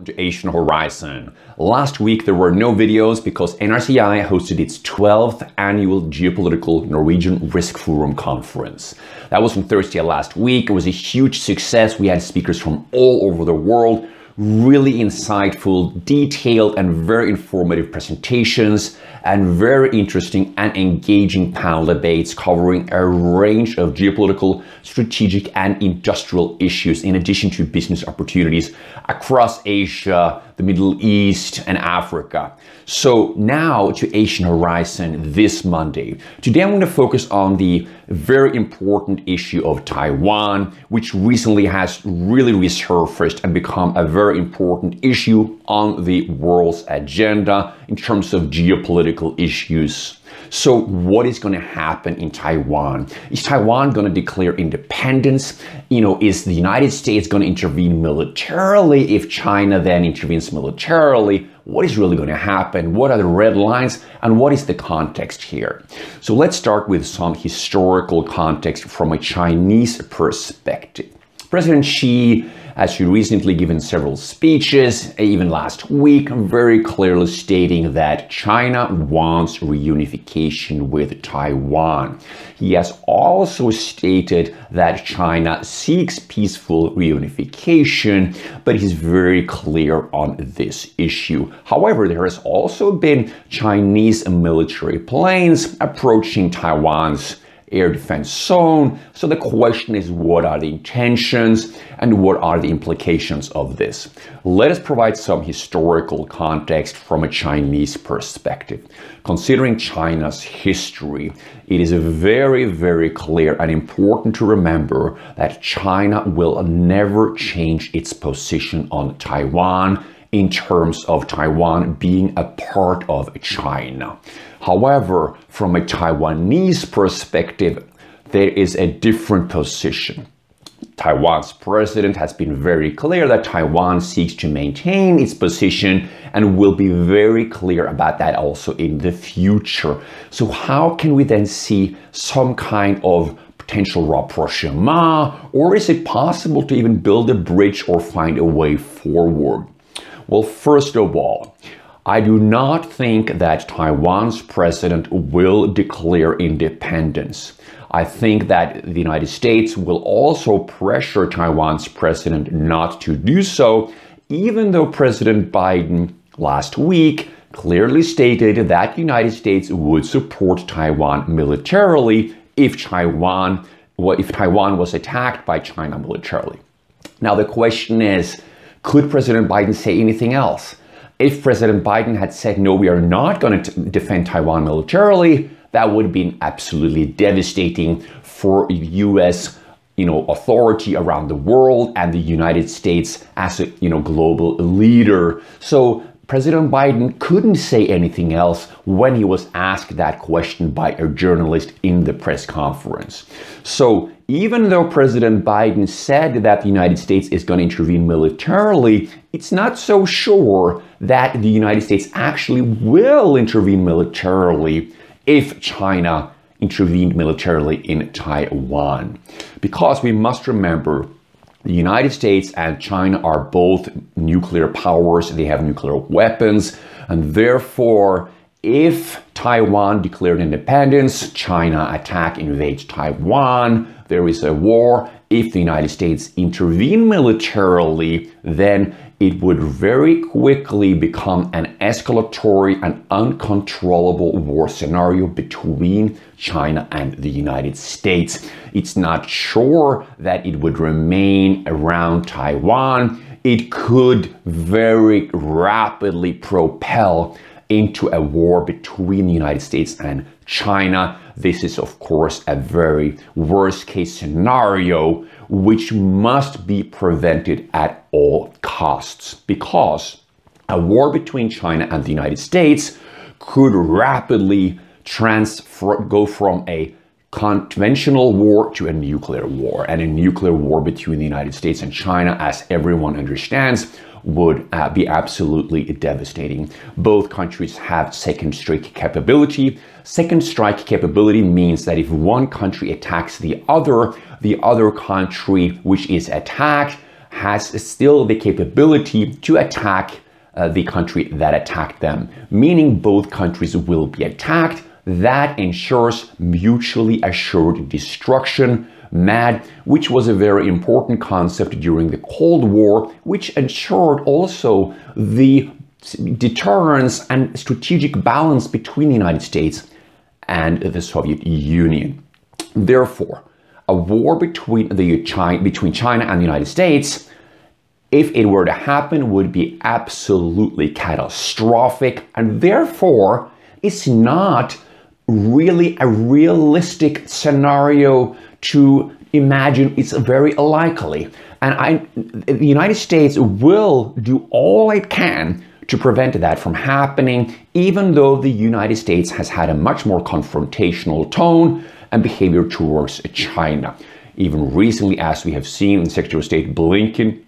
To Asian Horizon. Last week there were no videos because NRCI hosted its 12th annual Geopolitical Norwegian Risk Forum conference. That was on Thursday last week. It was a huge success. We had speakers from all over the world, really insightful, detailed and very informative presentations, and very interesting and engaging panel debates covering a range of geopolitical, strategic and industrial issues in addition to business opportunities across Asia, the Middle East and Africa. So now to Asian Horizon this Monday. Today I'm going to focus on the very important issue of Taiwan, which recently has really resurfaced and become a very important issue on the world's agenda in terms of geopolitical issues. So what is going to happen in Taiwan? Is Taiwan going to declare independence? Is the United States going to intervene militarily? If China then intervenes militarily, what is really going to happen? What are the red lines? And what is the context here? So let's start with some historical context from a Chinese perspective. President Xi has recently given several speeches, even last week, very clearly stating that China wants reunification with Taiwan. He has also stated that China seeks peaceful reunification, but he's very clear on this issue. However, there has also been Chinese military planes approaching Taiwan's air defense zone. So the question is, what are the intentions and what are the implications of this? Let us provide some historical context from a Chinese perspective. Considering China's history, it is very, very clear and important to remember that China will never change its position on Taiwan in terms of Taiwan being a part of China. However, from a Taiwanese perspective, there is a different position. Taiwan's president has been very clear that Taiwan seeks to maintain its position and will be very clear about that also in the future. So how can we then see some kind of potential rapprochement, or is it possible to even build a bridge or find a way forward? Well, first of all, I do not think that Taiwan's president will declare independence. I think that the United States will also pressure Taiwan's president not to do so, even though President Biden last week clearly stated that the United States would support Taiwan militarily if Taiwan was attacked by China militarily. Now the question is, could President Biden say anything else? If President Biden had said, no, we are not going to defend Taiwan militarily, that would have been absolutely devastating for U.S. authority around the world and the United States as a global leader. So President Biden couldn't say anything else when he was asked that question by a journalist in the press conference. So even though President Biden said that the United States is going to intervene militarily, it's not so sure that the United States actually will intervene militarily if China intervened militarily in Taiwan. Because we must remember, the United States and China are both nuclear powers. They have nuclear weapons, and therefore, if Taiwan declared independence, China invades Taiwan, there is a war. If the United States intervene militarily, then it would very quickly become an escalatory and uncontrollable war scenario between China and the United States. It's not sure that it would remain around Taiwan. It could very rapidly propel into a war between the United States and China. This is, of course, a very worst-case scenario which must be prevented at all costs, because a war between China and the United States could rapidly go from a conventional war to a nuclear war, and a nuclear war between the United States and China, as everyone understands, would be absolutely devastating. Both countries have second strike capability. Second strike capability means that if one country attacks the other country which is attacked has still the capability to attack the country that attacked them, meaning both countries will be attacked. That ensures mutually assured destruction, MAD, which was a very important concept during the Cold War, which ensured also the deterrence and strategic balance between the United States and the Soviet Union. Therefore, a war between China and the United States, if it were to happen, would be absolutely catastrophic, and therefore it's not really a realistic scenario to imagine. It's very likely. And the United States will do all it can to prevent that from happening, even though the United States has had a much more confrontational tone and behavior towards China. Even recently, as we have seen, Secretary of State Blinken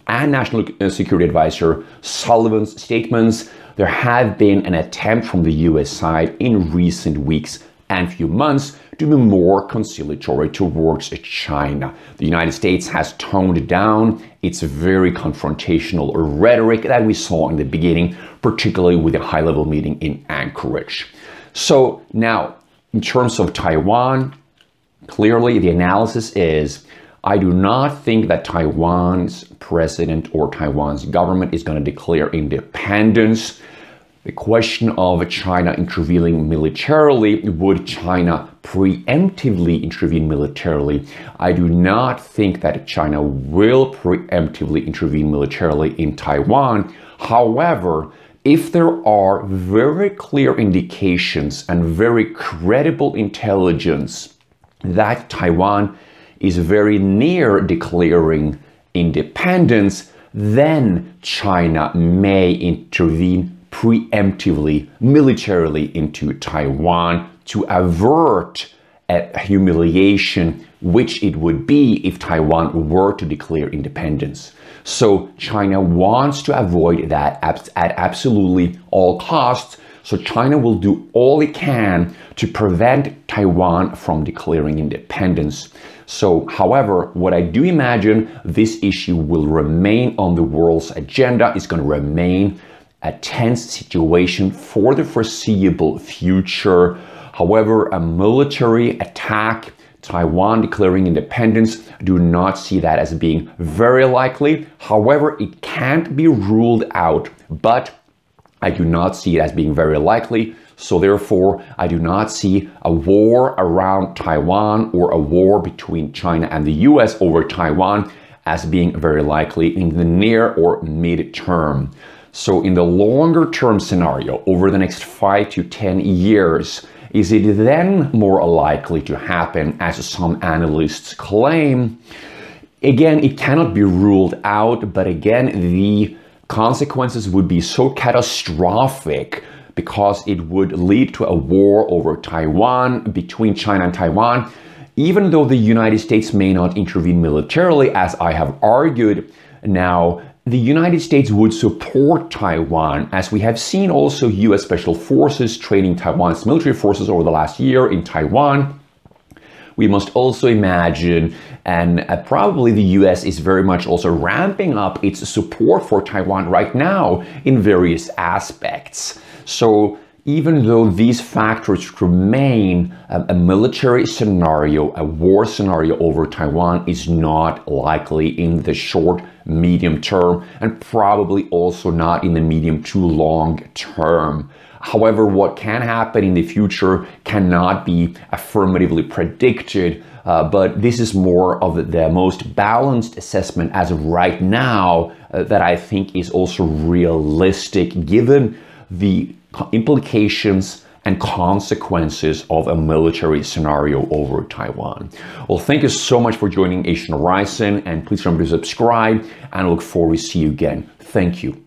and National Security Advisor Sullivan's statements, there have been an attempt from the US side in recent weeks and few months to be more conciliatory towards China. The United States has toned down its very confrontational rhetoric that we saw in the beginning, particularly with a high-level meeting in Anchorage. So now, in terms of Taiwan, clearly the analysis is, I do not think that Taiwan's president or Taiwan's government is going to declare independence. The question of China intervening militarily, would China preemptively intervene militarily? I do not think that China will preemptively intervene militarily in Taiwan. However, if there are very clear indications and very credible intelligence that Taiwan is very near declaring independence, then China may intervene preemptively, militarily into Taiwan to avert a humiliation, which it would be if Taiwan were to declare independence. So China wants to avoid that at absolutely all costs. So China will do all it can to prevent Taiwan from declaring independence. So, however, what I do imagine, this issue will remain on the world's agenda. It's going to remain a tense situation for the foreseeable future. However, a military attack, Taiwan declaring independence, do not see that as being very likely. However, it can't be ruled out, but I do not see it as being very likely. So therefore, I do not see a war around Taiwan or a war between China and the US over Taiwan as being very likely in the near or mid-term. So in the longer term scenario, over the next 5 to 10 years, is it then more likely to happen, as some analysts claim? Again, it cannot be ruled out, but again, the consequences would be so catastrophic because it would lead to a war over Taiwan between China and Taiwan. Even though the United States may not intervene militarily, as I have argued now, the United States would support Taiwan, as we have seen also US Special Forces training Taiwan's military forces over the last year in Taiwan. We must also imagine, and probably the US is very much also ramping up its support for Taiwan right now in various aspects. So even though these factors remain, a military scenario, a war scenario over Taiwan is not likely in the short, medium term, and probably also not in the medium to long term. However, what can happen in the future cannot be affirmatively predicted, but this is more of the most balanced assessment as of right now that I think is also realistic given the implications and consequences of a military scenario over Taiwan. Well, thank you so much for joining Asian Horizon, and please remember to subscribe, and I look forward to see you again. Thank you.